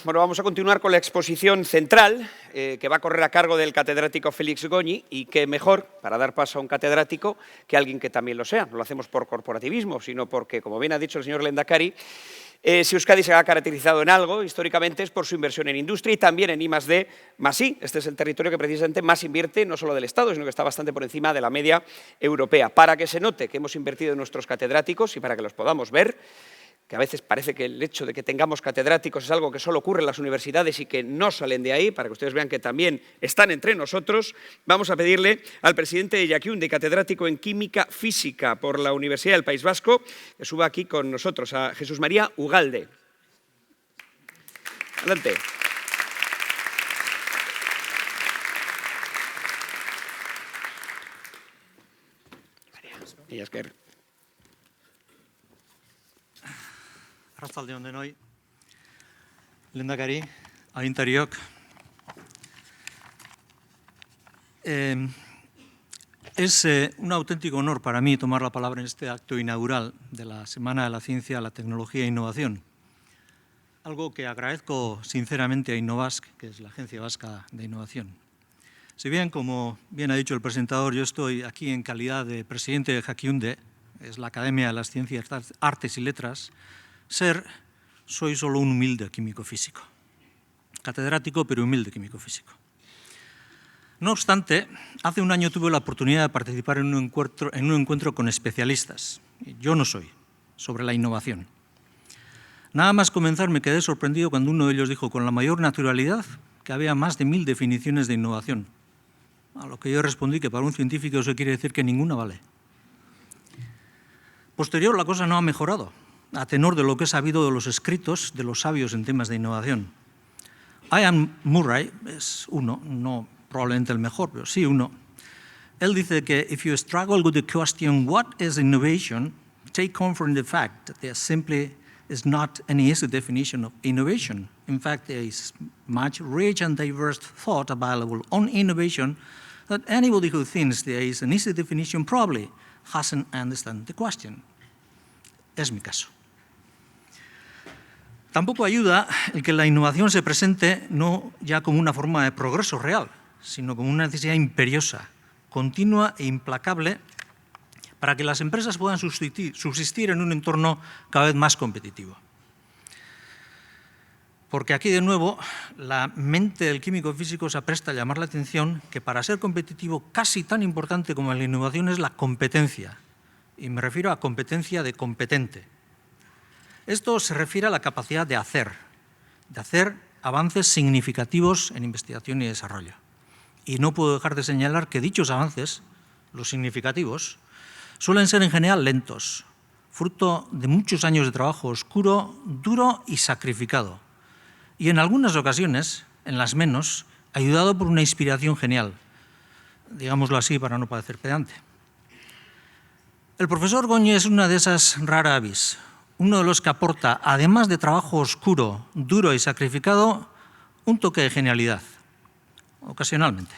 Bueno, vamos a continuar con la exposición central que va a correr a cargo del catedrático Félix Goñi, y qué mejor para dar paso a un catedrático que alguien que también lo sea. No lo hacemos por corporativismo, sino porque, como bien ha dicho el señor Lehendakari, si Euskadi se ha caracterizado en algo, históricamente, es por su inversión en industria y también en I+D+I. Este es el territorio que precisamente más invierte, no solo del Estado, sino que está bastante por encima de la media europea. Para que se note que hemos invertido en nuestros catedráticos y para que los podamos ver, que a veces parece que el hecho de que tengamos catedráticos es algo que solo ocurre en las universidades y que no salen de ahí, para que ustedes vean que también están entre nosotros, vamos a pedirle al presidente de Ellacundi, catedrático en Química Física por la Universidad del País Vasco, que suba aquí con nosotros, a Jesús María Ugalde. Adelante. María Esker. Arratsalde on denoi, Lehendakari, agintariok. Es un auténtico honor para mí tomar la palabra en este acto inaugural de la Semana de la Ciencia, la Tecnología e Innovación. Algo que agradezco sinceramente a Innovask, que es la Agencia Vasca de Innovación. Si bien, como bien ha dicho el presentador, yo estoy aquí en calidad de presidente de Jakiunde, es la Academia de las Ciencias, Artes y Letras, soy solo un humilde químico físico, catedrático pero humilde químico físico. No obstante, hace un año tuve la oportunidad de participar en un encuentro con especialistas, yo no soy, sobre la innovación. Nada más comenzar me quedé sorprendido cuando uno de ellos dijo con la mayor naturalidad que había más de 1000 definiciones de innovación, a lo que yo respondí que para un científico eso quiere decir que ninguna vale. Posterior, la cosa no ha mejorado, a tenor de lo que he sabido de los escritos de los sabios en temas de innovación. Ian Murray es uno, no probablemente el mejor, pero sí uno. Él dice que if you struggle with the question what is innovation, take comfort in the fact that there simply is not an easy definition of innovation. In fact, there is much rich and diverse thought available on innovation that anybody who thinks there is an easy definition probably hasn't understood the question. Es mi caso. Tampoco ayuda el que la innovación se presente no ya como una forma de progreso real, sino como una necesidad imperiosa, continua e implacable para que las empresas puedan subsistir en un entorno cada vez más competitivo. Porque aquí, de nuevo, la mente del químico físico se apresta a llamar la atención que para ser competitivo casi tan importante como la innovación es la competencia. Y me refiero a competencia de competente. Esto se refiere a la capacidad de hacer avances significativos en investigación y desarrollo. Y no puedo dejar de señalar que dichos avances, los significativos, suelen ser en general lentos, fruto de muchos años de trabajo oscuro, duro y sacrificado. Y en algunas ocasiones, en las menos, ayudado por una inspiración genial, digámoslo así para no parecer pedante. El profesor Goñi es una de esas rara avis, uno de los que aporta, además de trabajo oscuro, duro y sacrificado, un toque de genialidad, ocasionalmente.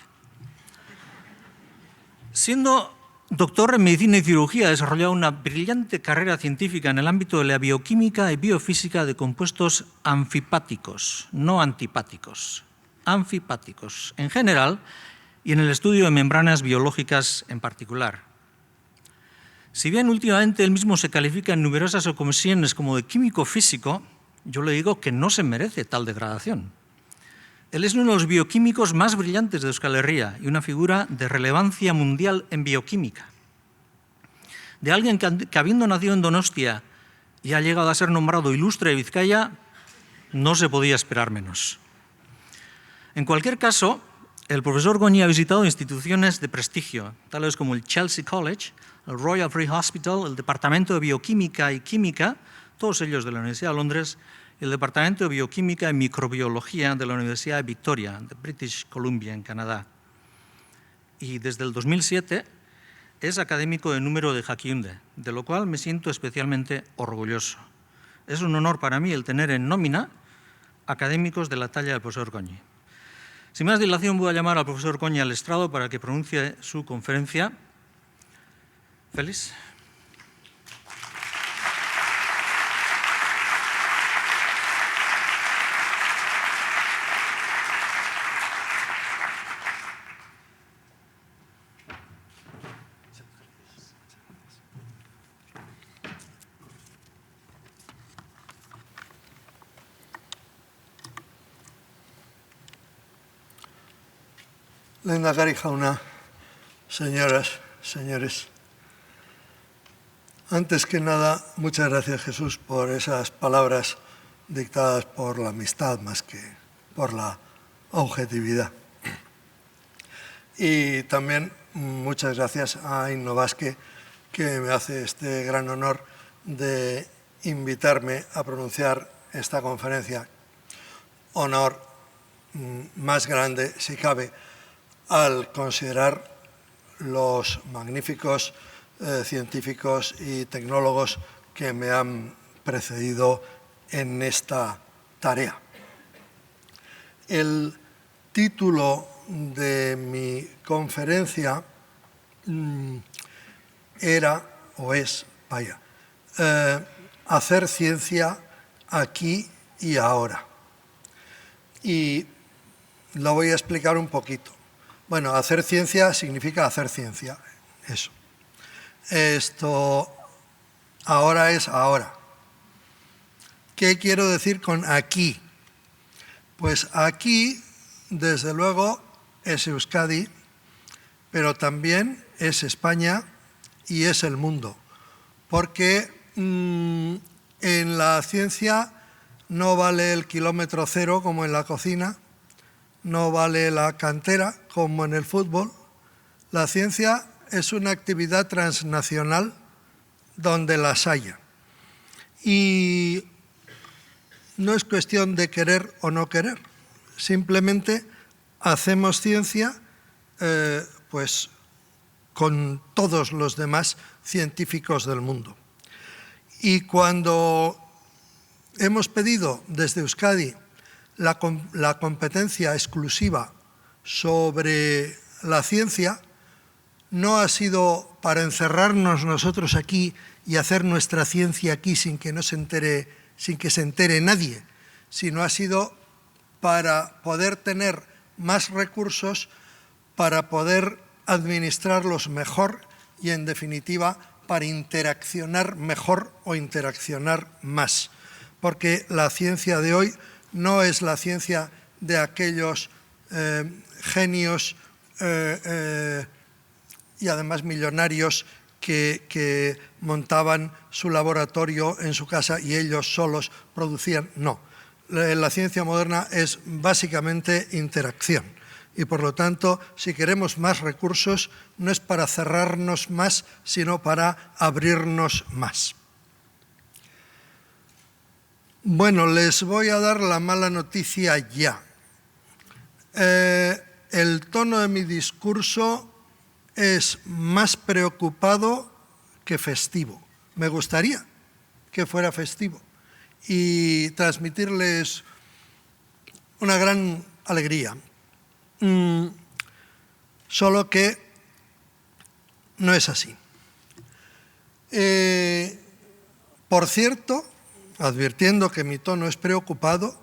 Siendo doctor en medicina y cirugía, ha desarrollado una brillante carrera científica en el ámbito de la bioquímica y biofísica de compuestos anfipáticos, no antipáticos, anfipáticos en general y en el estudio de membranas biológicas en particular. Si bien últimamente él mismo se califica en numerosas ocasiones como de químico físico, yo le digo que no se merece tal degradación. Él es uno de los bioquímicos más brillantes de Euskal Herria y una figura de relevancia mundial en bioquímica. De alguien que habiendo nacido en Donostia y ha llegado a ser nombrado ilustre de Vizcaya, no se podía esperar menos. En cualquier caso, el profesor Goñi ha visitado instituciones de prestigio, tales como el Chelsea College, el Royal Free Hospital, el Departamento de Bioquímica y Química, todos ellos de la Universidad de Londres, y el Departamento de Bioquímica y Microbiología de la Universidad de Victoria, de British Columbia, en Canadá. Y desde el 2007 es académico de número de Jakiunde, de lo cual me siento especialmente orgulloso. Es un honor para mí el tener en nómina académicos de la talla del profesor Goñi. Sin más dilación, voy a llamar al profesor Goñi al estrado para que pronuncie su conferencia. Félix. Lehendakari Jauna, señoras, señores. Antes que nada, muchas gracias, Jesús, por esas palabras dictadas por la amistad más que por la objetividad. Y también muchas gracias a Innovasque, que me hace este gran honor de invitarme a pronunciar esta conferencia. Honor más grande, si cabe, al considerar los magníficos científicos y tecnólogos que me han precedido en esta tarea. El título de mi conferencia era, o es, vaya, hacer ciencia aquí y ahora. Y lo voy a explicar un poquito. Bueno, hacer ciencia significa hacer ciencia, eso. Esto ahora es ahora. ¿Qué quiero decir con aquí? Pues aquí, desde luego, es Euskadi, pero también es España y es el mundo. Porque en la ciencia no vale el kilómetro cero como en la cocina, no vale la cantera como en el fútbol. La ciencia es una actividad transnacional donde las haya. Y no es cuestión de querer o no querer. Simplemente hacemos ciencia pues con todos los demás científicos del mundo. Y cuando hemos pedido desde Euskadi la competencia exclusiva sobre la ciencia, no ha sido para encerrarnos nosotros aquí y hacer nuestra ciencia aquí sin que se entere nadie, sino ha sido para poder tener más recursos, para poder administrarlos mejor y, en definitiva, para interaccionar mejor o interaccionar más. Porque la ciencia de hoy no es la ciencia de aquellos genios y además millonarios que montaban su laboratorio en su casa y ellos solos producían. No, la ciencia moderna es básicamente interacción y por lo tanto, si queremos más recursos, no es para cerrarnos más, sino para abrirnos más. Bueno, les voy a dar la mala noticia ya. El tono de mi discurso es más preocupado que festivo. Me gustaría que fuera festivo y transmitirles una gran alegría. Solo que no es así. Por cierto, advirtiendo que mi tono es preocupado,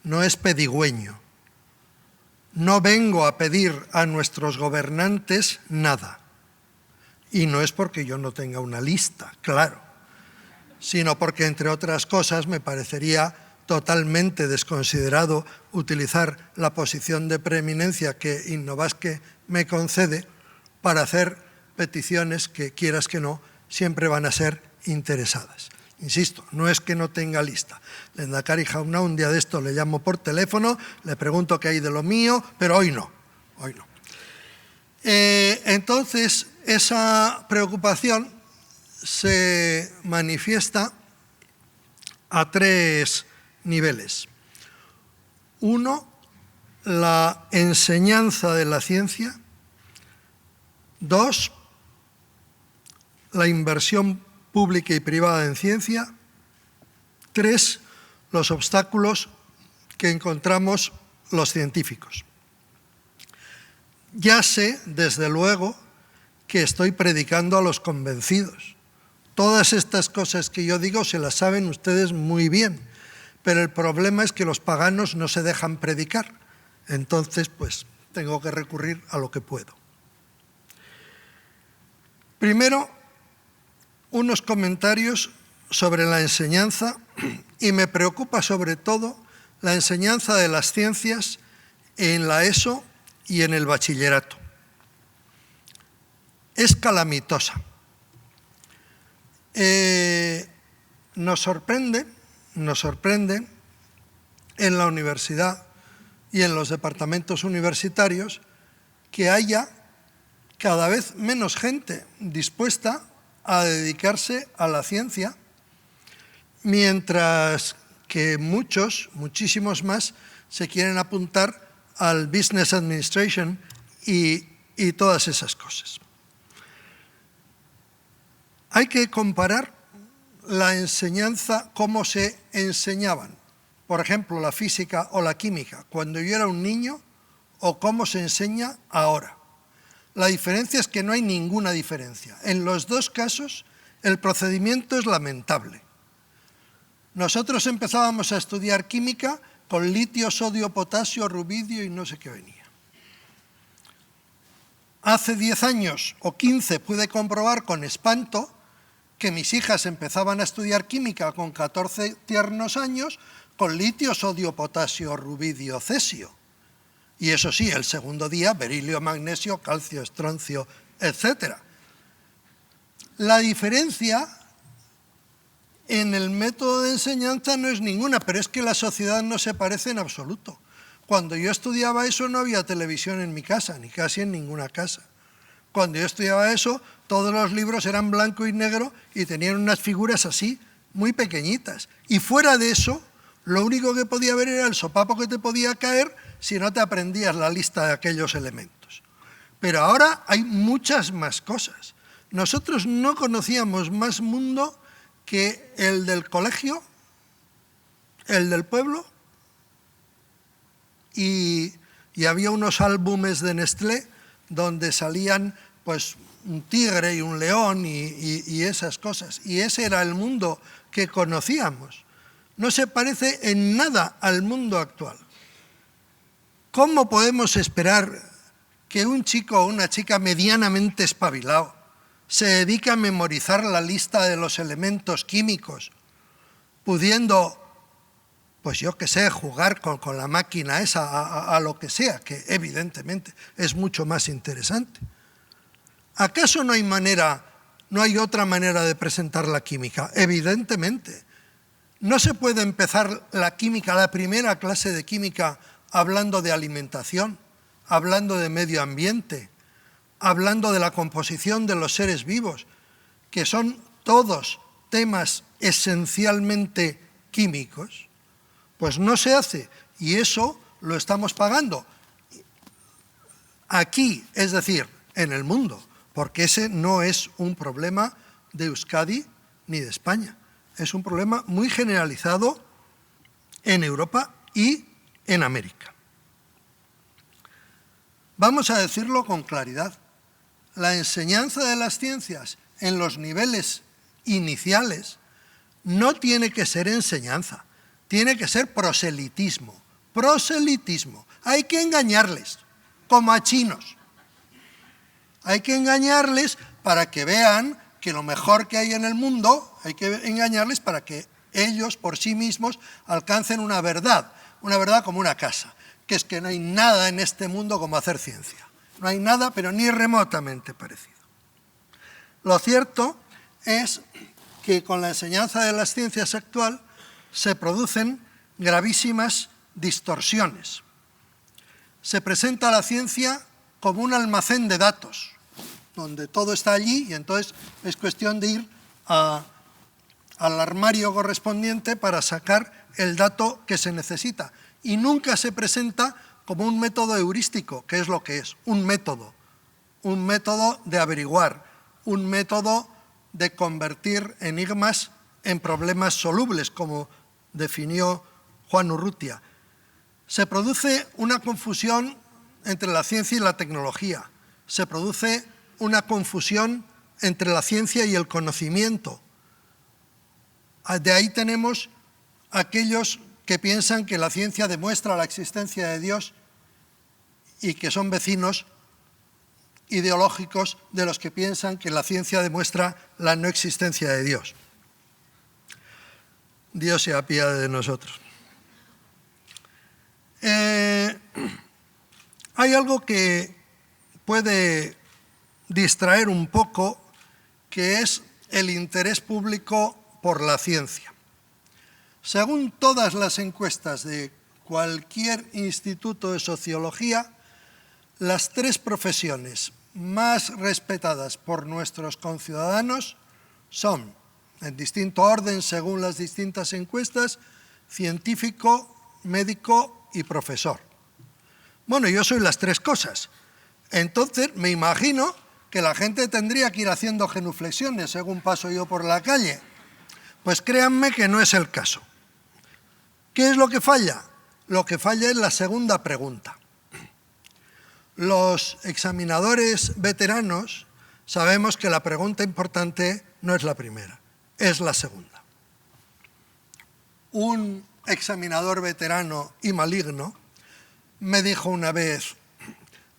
no es pedigüeño. No vengo a pedir a nuestros gobernantes nada. Y no es porque yo no tenga una lista, claro, sino porque, entre otras cosas, me parecería totalmente desconsiderado utilizar la posición de preeminencia que Innovasque me concede para hacer peticiones que, quieras que no, siempre van a ser interesadas. Insisto, no es que no tenga lista. Lehendakari Jauna, un día de esto le llamo por teléfono, le pregunto qué hay de lo mío, pero hoy no. Entonces, esa preocupación se manifiesta a tres niveles. Uno, la enseñanza de la ciencia. Dos, la inversión pública y privada en ciencia. Tres, los obstáculos que encontramos los científicos. Ya sé, desde luego, que estoy predicando a los convencidos. Todas estas cosas que yo digo se las saben ustedes muy bien, pero el problema es que los paganos no se dejan predicar. Entonces, pues, tengo que recurrir a lo que puedo. Primero, unos comentarios sobre la enseñanza, y me preocupa sobre todo la enseñanza de las ciencias en la ESO y en el bachillerato. Es calamitosa. Nos sorprende en la universidad y en los departamentos universitarios que haya cada vez menos gente dispuesta a dedicarse a la ciencia, mientras que muchísimos más, se quieren apuntar al Business Administration y todas esas cosas. Hay que comparar la enseñanza, cómo se enseñaban, por ejemplo, la física o la química, cuando yo era un niño, o cómo se enseña ahora. La diferencia es que no hay ninguna diferencia. En los dos casos, el procedimiento es lamentable. Nosotros empezábamos a estudiar química con litio, sodio, potasio, rubidio y no sé qué venía. Hace 10 años o 15 pude comprobar con espanto que mis hijas empezaban a estudiar química con 14 tiernos años con litio, sodio, potasio, rubidio, cesio. Y eso sí, el segundo día, berilio, magnesio, calcio, estroncio, etc. La diferencia en el método de enseñanza no es ninguna, pero es que la sociedad no se parece en absoluto. Cuando yo estudiaba eso no había televisión en mi casa, ni casi en ninguna casa. Cuando yo estudiaba eso, todos los libros eran blanco y negro y tenían unas figuras así, muy pequeñitas. Y fuera de eso, lo único que podía haber era el sopapo que te podía caer si no te aprendías la lista de aquellos elementos. Pero ahora hay muchas más cosas. Nosotros no conocíamos más mundo que el del colegio, el del pueblo, y había unos álbumes de Nestlé donde salían pues un tigre y un león y esas cosas. Y ese era el mundo que conocíamos. No se parece en nada al mundo actual. ¿Cómo podemos esperar que un chico o una chica medianamente espabilado se dedique a memorizar la lista de los elementos químicos, pudiendo, pues yo qué sé, jugar con la máquina esa a lo que sea, que evidentemente es mucho más interesante? ¿Acaso no hay otra manera de presentar la química? Evidentemente. No se puede empezar la química, la primera clase de química, hablando de alimentación, hablando de medio ambiente, hablando de la composición de los seres vivos, que son todos temas esencialmente químicos. Pues no se hace, y eso lo estamos pagando aquí, es decir, en el mundo, porque ese no es un problema de Euskadi ni de España. Es un problema muy generalizado en Europa y en América. Vamos a decirlo con claridad. La enseñanza de las ciencias en los niveles iniciales no tiene que ser enseñanza, tiene que ser proselitismo. Proselitismo. Hay que engañarles, como a chinos. Hay que engañarles para que vean que lo mejor que hay en el mundo, hay que engañarles para que ellos por sí mismos alcancen una verdad como una casa, que es que no hay nada en este mundo como hacer ciencia. No hay nada, pero ni remotamente parecido. Lo cierto es que con la enseñanza de las ciencias actual se producen gravísimas distorsiones. Se presenta la ciencia como un almacén de datos, donde todo está allí y entonces es cuestión de ir al armario correspondiente para sacar el dato que se necesita. Y nunca se presenta como un método heurístico, que es lo que es, un método de averiguar, un método de convertir enigmas en problemas solubles, como definió Juan Urrutia. Se produce una confusión entre la ciencia y la tecnología, se produce una confusión entre la ciencia y el conocimiento. De ahí tenemos aquellos que piensan que la ciencia demuestra la existencia de Dios y que son vecinos ideológicos de los que piensan que la ciencia demuestra la no existencia de Dios. Dios se apiade de nosotros. hay algo que puede distraer un poco, que es el interés público por la ciencia. Según todas las encuestas de cualquier instituto de sociología, las 3 profesiones más respetadas por nuestros conciudadanos son, en distinto orden según las distintas encuestas, científico, médico y profesor. Bueno, yo soy las 3 cosas. Entonces, me imagino que la gente tendría que ir haciendo genuflexiones según paso yo por la calle. Pues créanme que no es el caso. ¿Qué es lo que falla? Lo que falla es la segunda pregunta. Los examinadores veteranos sabemos que la pregunta importante no es la primera, es la segunda. Un examinador veterano y maligno me dijo una vez: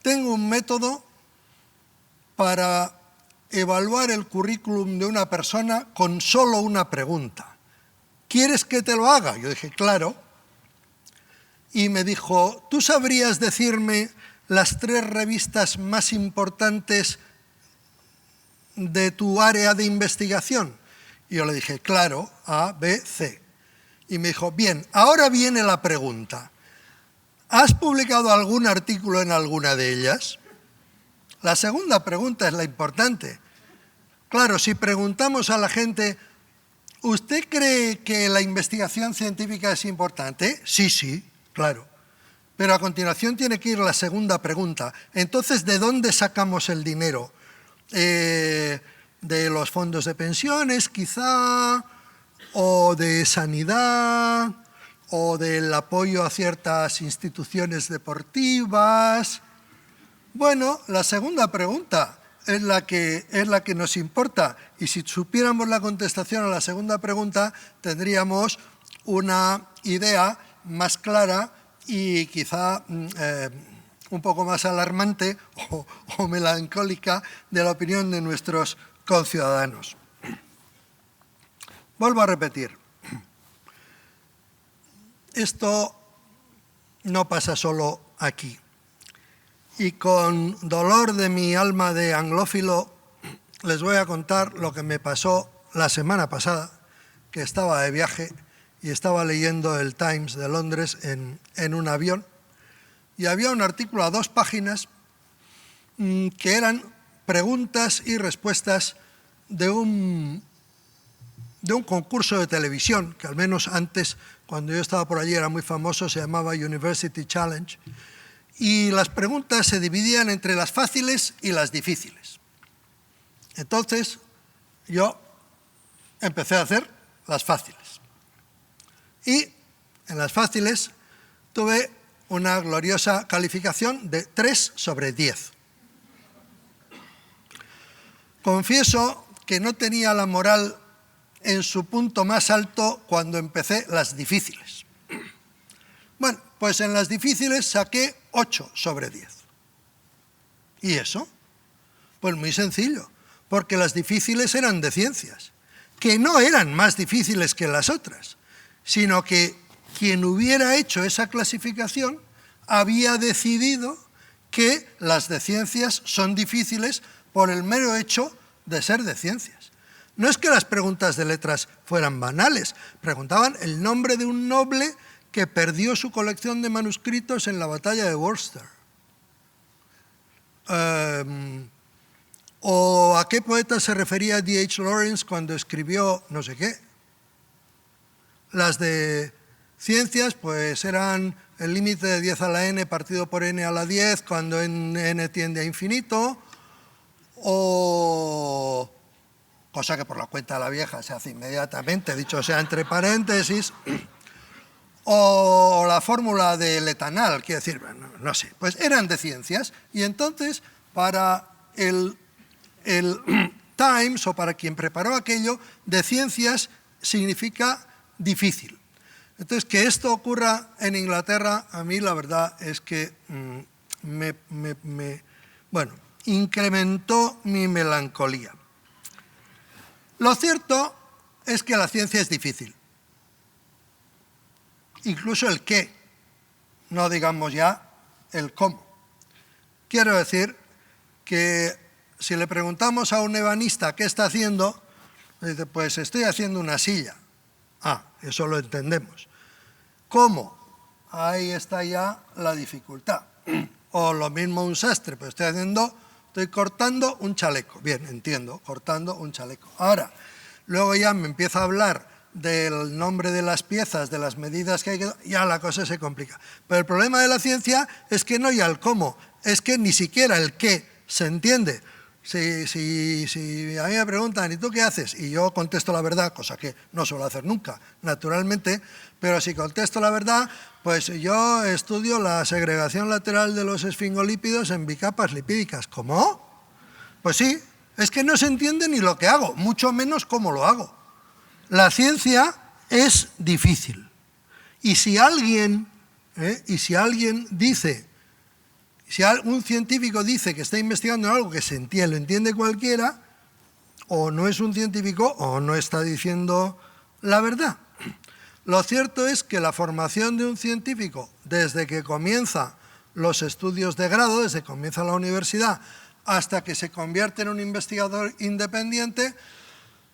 tengo un método para evaluar el currículum de una persona con solo una pregunta. ¿Quieres que te lo haga? Yo dije, claro. Y me dijo, ¿tú sabrías decirme las 3 revistas más importantes de tu área de investigación? Y yo le dije, claro, A, B, C. Y me dijo, bien, ahora viene la pregunta. ¿Has publicado algún artículo en alguna de ellas? La segunda pregunta es la importante. Claro, si preguntamos a la gente, ¿usted cree que la investigación científica es importante? Sí, sí, claro. Pero a continuación tiene que ir la segunda pregunta. Entonces, ¿de dónde sacamos el dinero? ¿De los fondos de pensiones, quizá? ¿O de sanidad? ¿O del apoyo a ciertas instituciones deportivas? Bueno, la segunda pregunta es la que nos importa. Y si supiéramos la contestación a la segunda pregunta, tendríamos una idea más clara y quizá un poco más alarmante o melancólica de la opinión de nuestros conciudadanos. Vuelvo a repetir, esto no pasa solo aquí. Y con dolor de mi alma de anglófilo les voy a contar lo que me pasó la semana pasada, que estaba de viaje y estaba leyendo el Times de Londres en un avión, y había un artículo a 2 páginas que eran preguntas y respuestas de un concurso de televisión, que al menos antes, cuando yo estaba por allí, era muy famoso, se llamaba University Challenge, y las preguntas se dividían entre las fáciles y las difíciles. Entonces, yo empecé a hacer las fáciles. Y en las fáciles tuve una gloriosa calificación de 3 sobre 10. Confieso que no tenía la moral en su punto más alto cuando empecé las difíciles. Bueno, pues en las difíciles saqué 8 sobre 10. ¿Y eso? Pues muy sencillo, porque las difíciles eran de ciencias, que no eran más difíciles que las otras, sino que quien hubiera hecho esa clasificación había decidido que las de ciencias son difíciles por el mero hecho de ser de ciencias. No es que las preguntas de letras fueran banales, preguntaban el nombre de un noble que perdió su colección de manuscritos en la batalla de Worcester. ¿O a qué poeta se refería D.H. Lawrence cuando escribió no sé qué? Las de ciencias pues eran el límite de 10 a la n partido por n a la 10 cuando n tiende a infinito, o cosa que por la cuenta de la vieja se hace inmediatamente, dicho sea entre paréntesis, o la fórmula del etanal, quiero decir, no sé, pues eran de ciencias, y entonces para el Times o para quien preparó aquello, de ciencias significa difícil. Entonces, que esto ocurra en Inglaterra, a mí la verdad es que incrementó mi melancolía. Lo cierto es que la ciencia es difícil. Incluso el qué, no digamos ya el cómo. quiero decir que si le preguntamos a un ebanista qué está haciendo, dice, pues estoy haciendo una silla. Ah, eso lo entendemos. ¿Cómo? Ahí está ya la dificultad. O lo mismo un sastre, pues estoy cortando un chaleco. Bien, entiendo, cortando un chaleco. Ahora, luego ya me empieza a hablar del nombre de las piezas, de las medidas que hay que... Ya la cosa se complica. Pero el problema de la ciencia es que no ya el cómo, es que ni siquiera el qué se entiende. Si a mí me preguntan, ¿y tú qué haces? Y yo contesto la verdad, cosa que no suelo hacer nunca, naturalmente, pero si contesto la verdad, pues yo estudio la segregación lateral de los esfingolípidos en bicapas lipídicas. ¿Cómo? Pues sí, es que no se entiende ni lo que hago, mucho menos cómo lo hago. La ciencia es difícil. Y si alguien dice... Si un científico dice que está investigando en algo que se entiende, lo entiende cualquiera, o no es un científico o no está diciendo la verdad. Lo cierto es que la formación de un científico, desde que comienza los estudios de grado, desde que comienza la universidad, hasta que se convierte en un investigador independiente,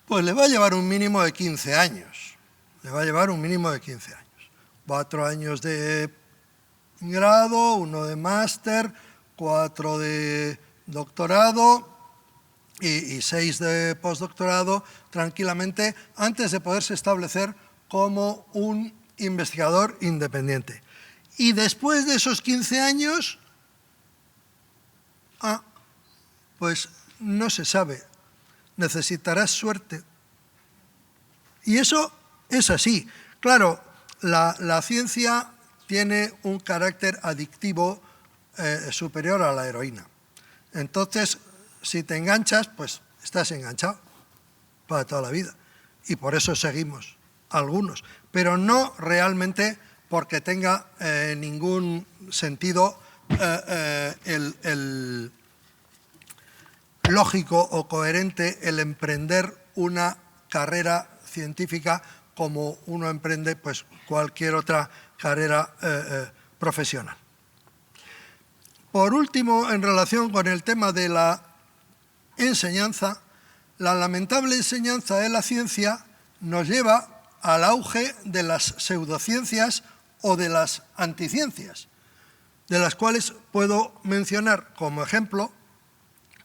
pues le va a llevar un mínimo de 15 años. Le va a llevar un mínimo de 15 años. 4 años de grado, 1 de máster, 4 de doctorado y 6 de postdoctorado, tranquilamente, antes de poderse establecer como un investigador independiente. Y después de esos 15 años, pues no se sabe, necesitarás suerte. Y eso es así. Claro, la ciencia tiene un carácter adictivo superior a la heroína. Entonces, si te enganchas, pues estás enganchado para toda la vida. Y por eso seguimos algunos, pero no realmente porque tenga ningún sentido el lógico o coherente el emprender una carrera científica como uno emprende pues cualquier otra carrera profesional. Por último, en relación con el tema de la enseñanza, la lamentable enseñanza de la ciencia nos lleva al auge de las pseudociencias o de las anticiencias, de las cuales puedo mencionar como ejemplo,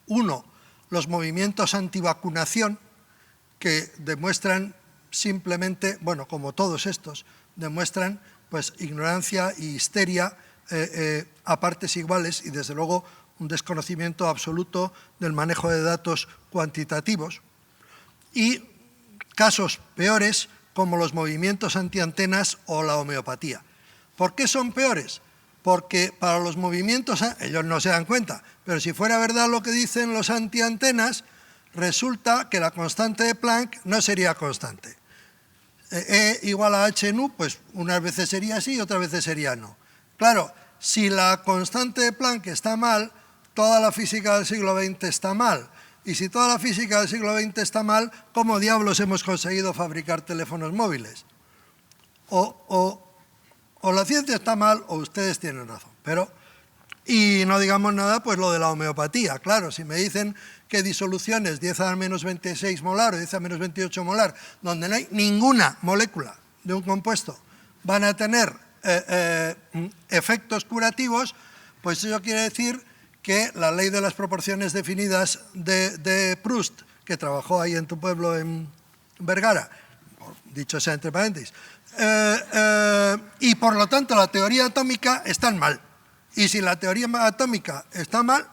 uno, los movimientos antivacunación, que demuestran simplemente, bueno, como todos estos, demuestran pues ignorancia y histeria a partes iguales y desde luego un desconocimiento absoluto del manejo de datos cuantitativos, y casos peores como los movimientos antiantenas o la homeopatía. ¿Por qué son peores? Porque para los movimientos, ellos no se dan cuenta, pero si fuera verdad lo que dicen los antiantenas, resulta que la constante de Planck no sería constante. E igual a h en u, pues unas veces sería así y otras veces sería no. Claro, si la constante de Planck está mal, toda la física del siglo XX está mal. Y si toda la física del siglo XX está mal, ¿cómo diablos hemos conseguido fabricar teléfonos móviles? O la ciencia está mal o ustedes tienen razón. Y no digamos nada, pues lo de la homeopatía. Claro, si me dicen que disoluciones 10 a la menos 26 molar o 10 a la menos 28 molar, donde no hay ninguna molécula de un compuesto, van a tener efectos curativos, pues eso quiere decir que la ley de las proporciones definidas de Proust, que trabajó ahí en tu pueblo, en Vergara, dicho sea entre paréntesis, y por lo tanto la teoría atómica están mal. Y si la teoría atómica está mal,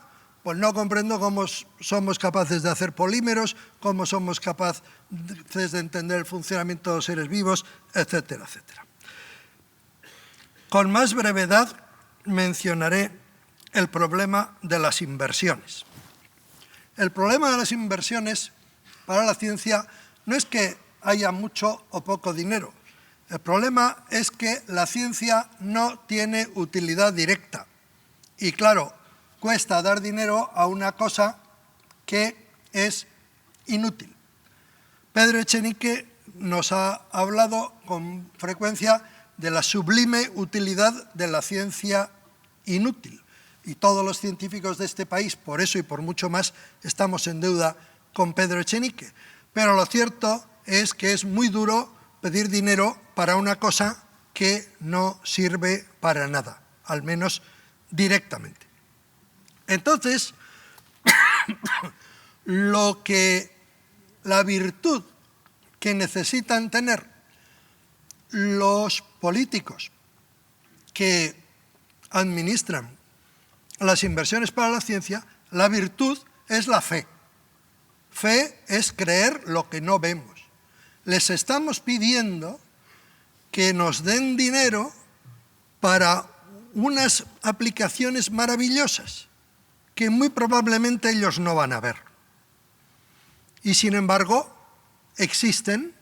pues no comprendo cómo somos capaces de hacer polímeros, cómo somos capaces de entender el funcionamiento de los seres vivos, etcétera, etcétera. Con más brevedad mencionaré el problema de las inversiones. El problema de las inversiones para la ciencia no es que haya mucho o poco dinero. El problema es que la ciencia no tiene utilidad directa. Y claro, cuesta dar dinero a una cosa que es inútil. Pedro Echenique nos ha hablado con frecuencia de la sublime utilidad de la ciencia inútil. y todos los científicos de este país, por eso y por mucho más, estamos en deuda con Pedro Echenique. Pero lo cierto es que es muy duro pedir dinero para una cosa que no sirve para nada, al menos directamente. Entonces, la virtud que necesitan tener los políticos que administran las inversiones para la ciencia, la virtud es la fe. Fe es creer lo que no vemos. Les estamos pidiendo que nos den dinero para unas aplicaciones maravillosas que muy probablemente ellos no van a ver. Y sin embargo, existen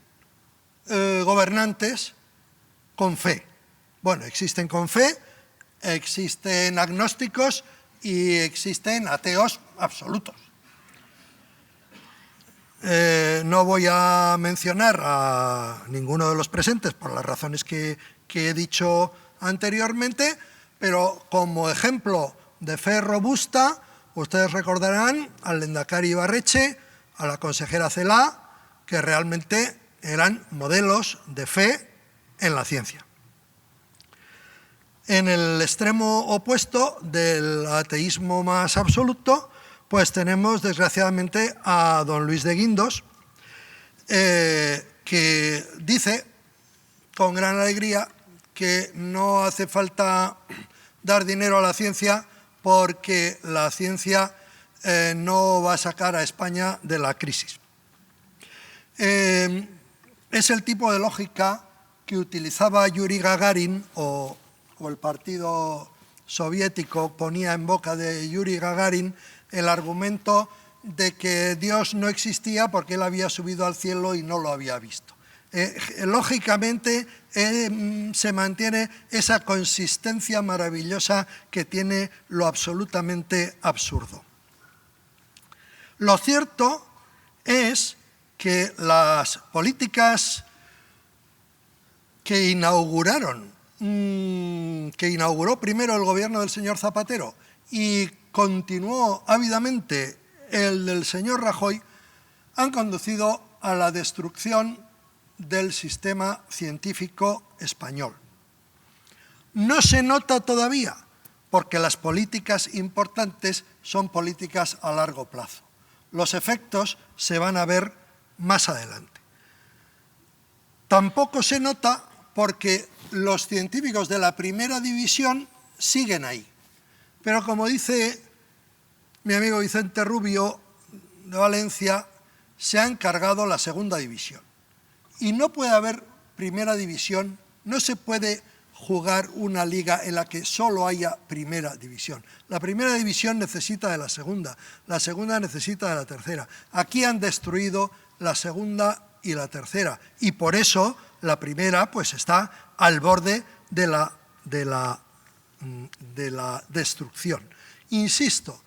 gobernantes con fe. Bueno, existen con fe, existen agnósticos y existen ateos absolutos. No voy a mencionar a ninguno de los presentes por las razones que he dicho anteriormente, pero como ejemplo de fe robusta, ustedes recordarán al lehendakari Ibarretxe, a la consejera Celaá, que realmente eran modelos de fe en la ciencia. En el extremo opuesto del ateísmo más absoluto, pues tenemos desgraciadamente a don Luis de Guindos, que dice con gran alegría que no hace falta dar dinero a la ciencia porque la ciencia no va a sacar a España de la crisis. Es el tipo de lógica que utilizaba Yuri Gagarin o el partido soviético ponía en boca de Yuri Gagarin el argumento de que Dios no existía porque él había subido al cielo y no lo había visto. Lógicamente se mantiene esa consistencia maravillosa que tiene lo absolutamente absurdo. Lo cierto es que las políticas que inauguró primero el gobierno del señor Zapatero y continuó ávidamente el del señor Rajoy, han conducido a la destrucción del sistema científico español. No se nota todavía, porque las políticas importantes son políticas a largo plazo. Los efectos se van a ver más adelante. Tampoco se nota porque los científicos de la primera división siguen ahí. Pero como dice mi amigo Vicente Rubio de Valencia, se ha encargado la segunda división. Y no puede haber primera división, no se puede jugar una liga en la que solo haya primera división. La primera división necesita de la segunda necesita de la tercera. Aquí han destruido la segunda y la tercera, y por eso la primera pues está al borde de la destrucción. Insisto,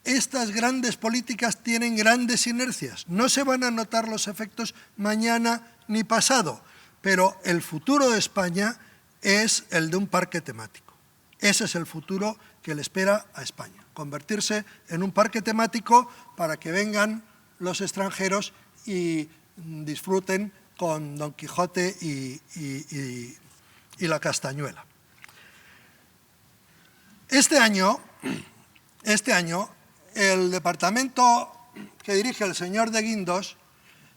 estas grandes políticas tienen grandes inercias. No se van a notar los efectos mañana ni pasado, pero el futuro de España es el de un parque temático. Ese es el futuro que le espera a España. Convertirse en un parque temático para que vengan los extranjeros y disfruten con Don Quijote y la Castañuela. Este año, el departamento que dirige el señor de Guindos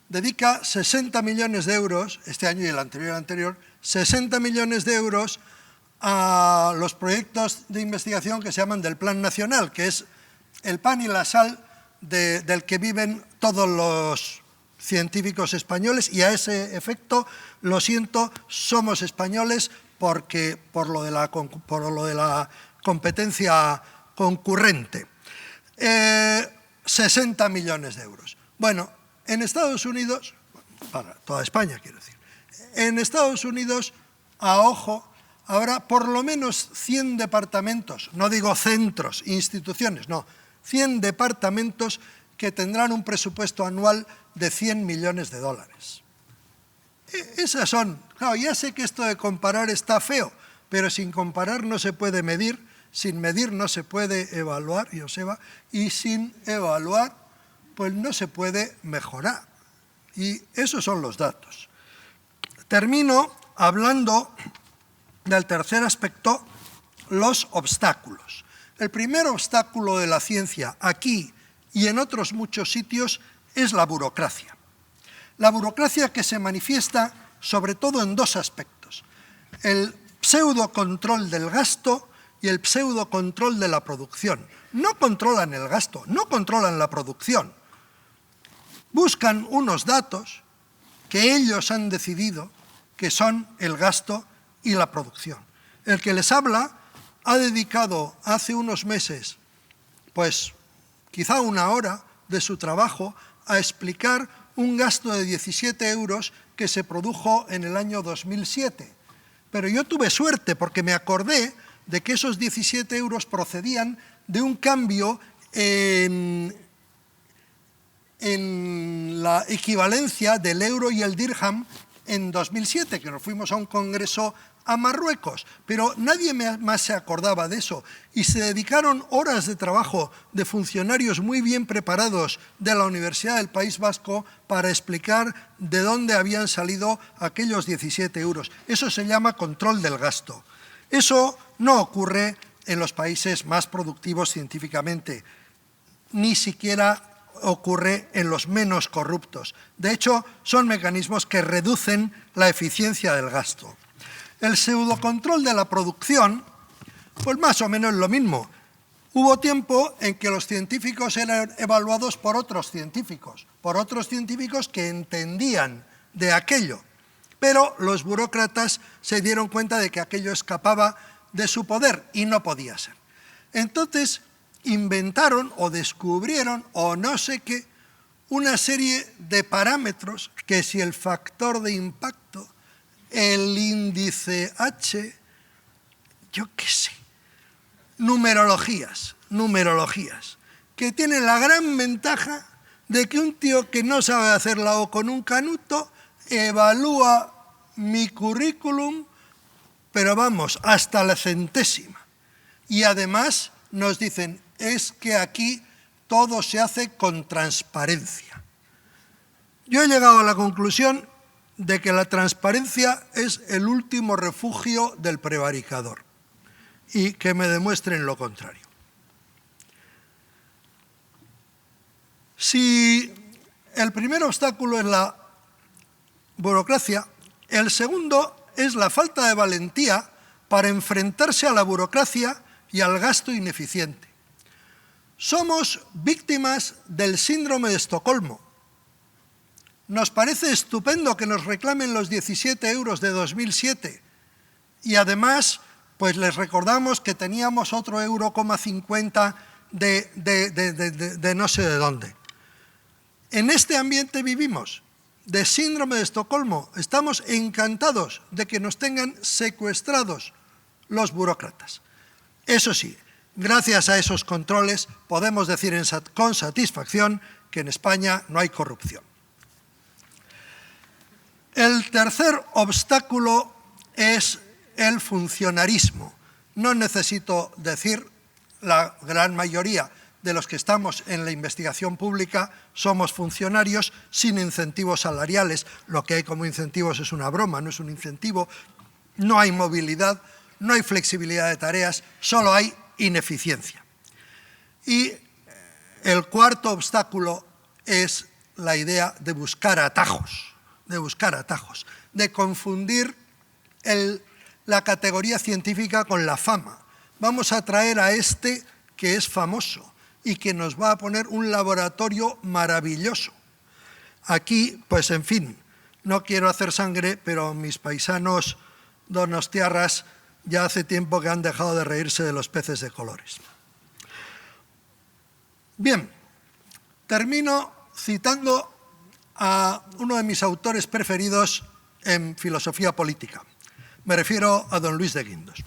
dedica 60 millones de euros, este año y el anterior, 60 millones de euros a los proyectos de investigación que se llaman del Plan Nacional, que es el pan y la sal del que viven todos los científicos españoles, y a ese efecto, lo siento, somos españoles porque por lo de la competencia concurrente. 60 millones de euros. Bueno, en Estados Unidos, para toda España quiero decir, en Estados Unidos, a ojo, habrá por lo menos 100 departamentos, no digo centros, instituciones, no, 100 departamentos que tendrán un presupuesto anual de 100 millones de dólares. Esas son, claro, ya sé que esto de comparar está feo, pero sin comparar no se puede medir Sin medir no se puede evaluar, Joseba, y sin evaluar pues no se puede mejorar. Y esos son los datos. Termino hablando del tercer aspecto, los obstáculos. El primer obstáculo de la ciencia aquí y en otros muchos sitios es la burocracia. La burocracia que se manifiesta sobre todo en dos aspectos. El pseudo-control del gasto y el pseudo-control de la producción. No controlan el gasto, no controlan la producción. Buscan unos datos que ellos han decidido que son el gasto y la producción. El que les habla ha dedicado hace unos meses, pues quizá una hora de su trabajo a explicar un gasto de 17 euros que se produjo en el año 2007. Pero yo tuve suerte porque me acordé de que esos 17 euros procedían de un cambio en la equivalencia del euro y el dirham en 2007, que nos fuimos a un congreso a Marruecos, pero nadie más se acordaba de eso y se dedicaron horas de trabajo de funcionarios muy bien preparados de la Universidad del País Vasco para explicar de dónde habían salido aquellos 17 euros. Eso se llama control del gasto. Eso no ocurre en los países más productivos científicamente, ni siquiera ocurre en los menos corruptos. De hecho, son mecanismos que reducen la eficiencia del gasto. El pseudocontrol de la producción, pues más o menos lo mismo. Hubo tiempo en que los científicos eran evaluados por otros científicos que entendían de aquello. Pero los burócratas se dieron cuenta de que aquello escapaba de su poder y no podía ser. Entonces inventaron o descubrieron o no sé qué, una serie de parámetros que si el factor de impacto, el índice H, yo qué sé, numerologías, que tienen la gran ventaja de que un tío que no sabe hacer la O con un canuto evalúa mi currículum, pero vamos, hasta la centésima. Y además nos dicen, es que aquí todo se hace con transparencia. Yo he llegado a la conclusión de que la transparencia es el último refugio del prevaricador y que me demuestren lo contrario. Si el primer obstáculo es la burocracia, el segundo es la falta de valentía para enfrentarse a la burocracia y al gasto ineficiente. Somos víctimas del síndrome de Estocolmo. Nos parece estupendo que nos reclamen los 17 euros de 2007 y además pues les recordamos que teníamos otro €1,50 de no sé de dónde. En este ambiente vivimos, de síndrome de Estocolmo. Estamos encantados de que nos tengan secuestrados los burócratas. Eso sí, gracias a esos controles podemos decir con satisfacción que en España no hay corrupción. El tercer obstáculo es el funcionarismo. No necesito decir, la gran mayoría de los que estamos en la investigación pública somos funcionarios sin incentivos salariales. Lo que hay como incentivos es una broma, no es un incentivo. No hay movilidad, no hay flexibilidad de tareas, solo hay ineficiencia. Y el cuarto obstáculo es la idea de buscar atajos, de confundir la categoría científica con la fama. Vamos a traer a este que es famoso y que nos va a poner un laboratorio maravilloso. Aquí, pues en fin, no quiero hacer sangre, pero mis paisanos donostiarras ya hace tiempo que han dejado de reírse de los peces de colores. Bien, termino citando a uno de mis autores preferidos en filosofía política. Me refiero a don Luis de Guindos.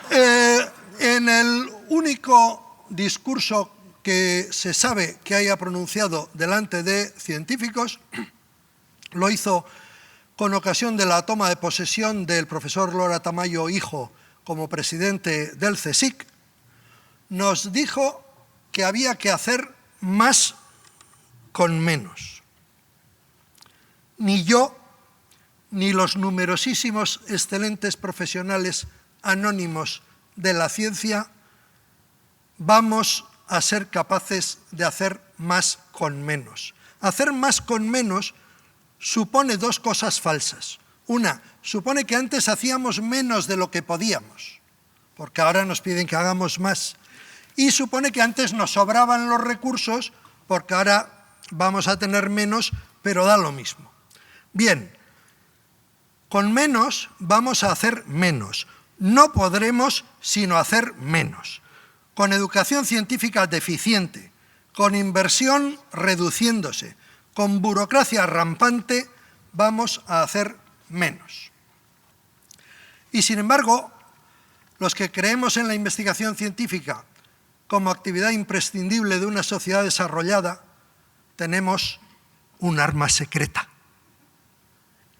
En el único discurso que se sabe que haya pronunciado delante de científicos, lo hizo con ocasión de la toma de posesión del profesor Lora Tamayo hijo como presidente del CSIC, nos dijo que había que hacer más con menos. Ni yo, ni los numerosísimos excelentes profesionales anónimos de la ciencia vamos a ser capaces de hacer más con menos. Hacer más con menos supone dos cosas falsas. Una, supone que antes hacíamos menos de lo que podíamos, porque ahora nos piden que hagamos más. Y supone que antes nos sobraban los recursos, porque ahora vamos a tener menos, pero da lo mismo. Bien, con menos vamos a hacer menos. No podremos sino hacer menos. Con educación científica deficiente, con inversión reduciéndose, con burocracia rampante, vamos a hacer menos. Y sin embargo, los que creemos en la investigación científica como actividad imprescindible de una sociedad desarrollada, tenemos un arma secreta.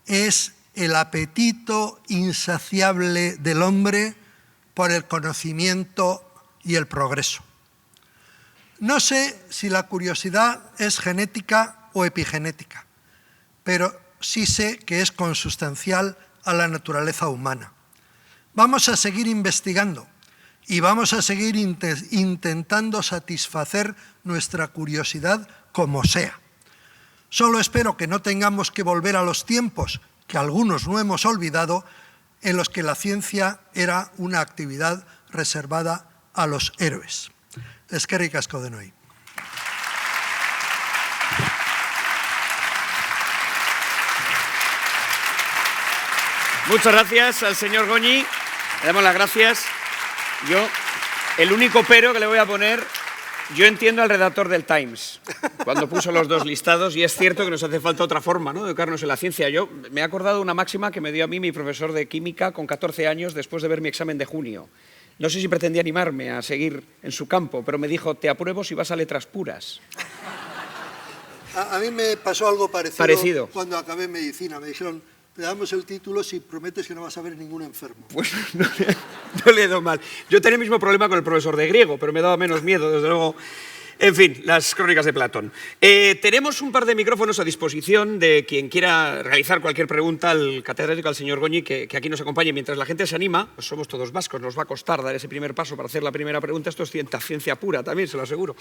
Es el apetito insaciable del hombre por el conocimiento y el progreso. No sé si la curiosidad es genética o epigenética, pero sí sé que es consustancial a la naturaleza humana. Vamos a seguir investigando y vamos a seguir intentando satisfacer nuestra curiosidad como sea. Solo espero que no tengamos que volver a los tiempos, que algunos no hemos olvidado, en los que la ciencia era una actividad reservada a los héroes. Eskerrik asko denoi. Muchas gracias al señor Goñi. Le damos las gracias. Yo, el único pero que le voy a poner, yo entiendo al redactor del Times cuando puso los dos listados, y es cierto que nos hace falta otra forma, ¿no?, de educarnos en la ciencia. Yo me he acordado de una máxima que me dio a mí mi profesor de química con 14 años después de ver mi examen de junio. No sé si pretendía animarme a seguir en su campo, pero me dijo: te apruebo si vas a letras puras. A mí me pasó algo parecido cuando acabé medicina. Me dijeron: te damos el título si prometes que no vas a ver ningún enfermo. Pues no le he dado mal. Yo tenía el mismo problema con el profesor de griego, pero me daba menos miedo, desde luego. En fin, las crónicas de Platón. Tenemos un par de micrófonos a disposición de quien quiera realizar cualquier pregunta al catedrático, al señor Goñi, que aquí nos acompañe. Mientras la gente se anima, pues somos todos vascos, nos va a costar dar ese primer paso para hacer la primera pregunta. Esto es ciencia pura también, se lo aseguro.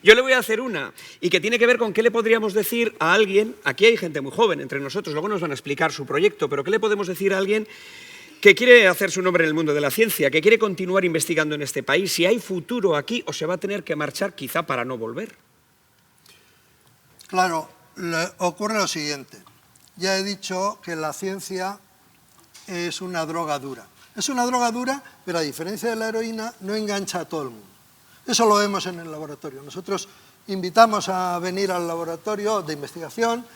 Yo le voy a hacer una, y que tiene que ver con qué le podríamos decir a alguien. Aquí hay gente muy joven entre nosotros, luego nos van a explicar su proyecto, pero ¿qué le podemos decir a alguien que quiere hacer su nombre en el mundo de la ciencia, que quiere continuar investigando en este país, si hay futuro aquí o se va a tener que marchar quizá para no volver? Claro, ocurre lo siguiente. Ya he dicho que la ciencia es una droga dura. Es una droga dura, pero a diferencia de la heroína, no engancha a todo el mundo. Eso lo vemos en el laboratorio. Nosotros invitamos a venir al laboratorio de investigación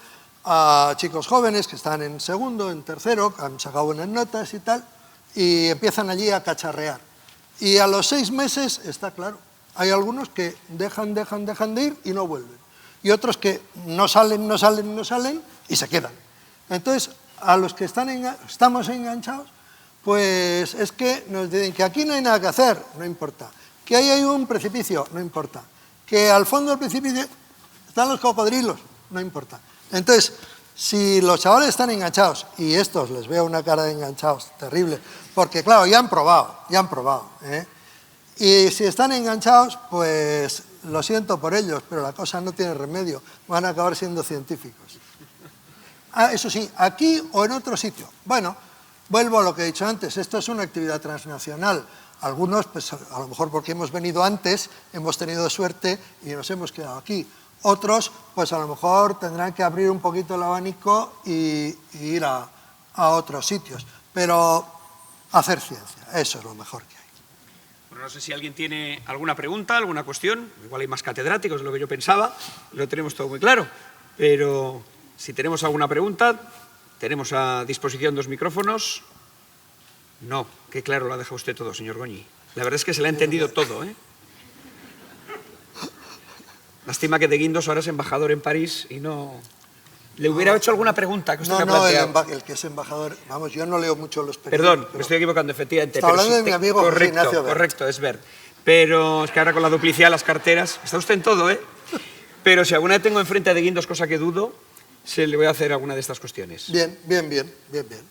a chicos jóvenes que están en segundo, en tercero, que han sacado buenas notas y tal, y empiezan allí a cacharrear. Y a los 6 meses, está claro, hay algunos que dejan de ir y no vuelven. Y otros que no salen y se quedan. Entonces, a los que estamos enganchados, pues es que nos dicen que aquí no hay nada que hacer, no importa. Que ahí hay un precipicio, no importa. Que al fondo del precipicio están los cocodrilos, no importa. Entonces, si los chavales están enganchados, y estos les veo una cara de enganchados terrible, porque claro, ya han probado, y si están enganchados, pues lo siento por ellos, pero la cosa no tiene remedio, van a acabar siendo científicos. Eso sí, aquí o en otro sitio. Bueno, vuelvo a lo que he dicho antes, esto es una actividad transnacional. Algunos, pues a lo mejor porque hemos venido antes, hemos tenido suerte y nos hemos quedado aquí. Otros, pues a lo mejor tendrán que abrir un poquito el abanico y ir a otros sitios. Pero hacer ciencia, eso es lo mejor que hay. Bueno, no sé si alguien tiene alguna pregunta, alguna cuestión. Igual hay más catedráticos de lo que yo pensaba, lo tenemos todo muy claro. Pero si tenemos alguna pregunta, tenemos a disposición 2 micrófonos. No, qué claro lo ha dejado usted todo, señor Goñi. La verdad es que se le ha entendido todo, ¿eh? Lástima que de Guindos ahora es embajador en París y no Le hubiera hecho alguna pregunta que usted me ha No, planteado. el que es embajador, vamos, yo no leo mucho los periódicos. Perdón, me estoy equivocando, efectivamente. Está hablando de mi amigo José correcto, Ignacio Wert. correcto, es Wert. Pero es que ahora con la duplicidad de las carteras, está usted en todo, ¿eh? Pero si alguna vez tengo enfrente a De Guindos, cosa que dudo, se le voy a hacer alguna de estas cuestiones. Bien.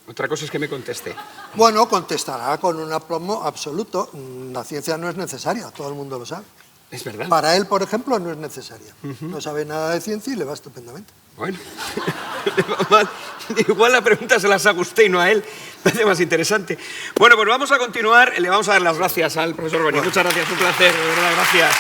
Otra cosa es que me conteste. Bueno, contestará con un aplomo absoluto. La ciencia no es necesaria, todo el mundo lo sabe. Es verdad. Para él, por ejemplo, no es necesaria. No sabe nada de ciencia y le va estupendamente. Bueno, le va mal. Igual la pregunta se las hago usted y no a él. Me hace más interesante. Bueno, pues vamos a continuar. Le vamos a dar las gracias al profesor Goñi. Muchas gracias, un placer, de verdad, gracias.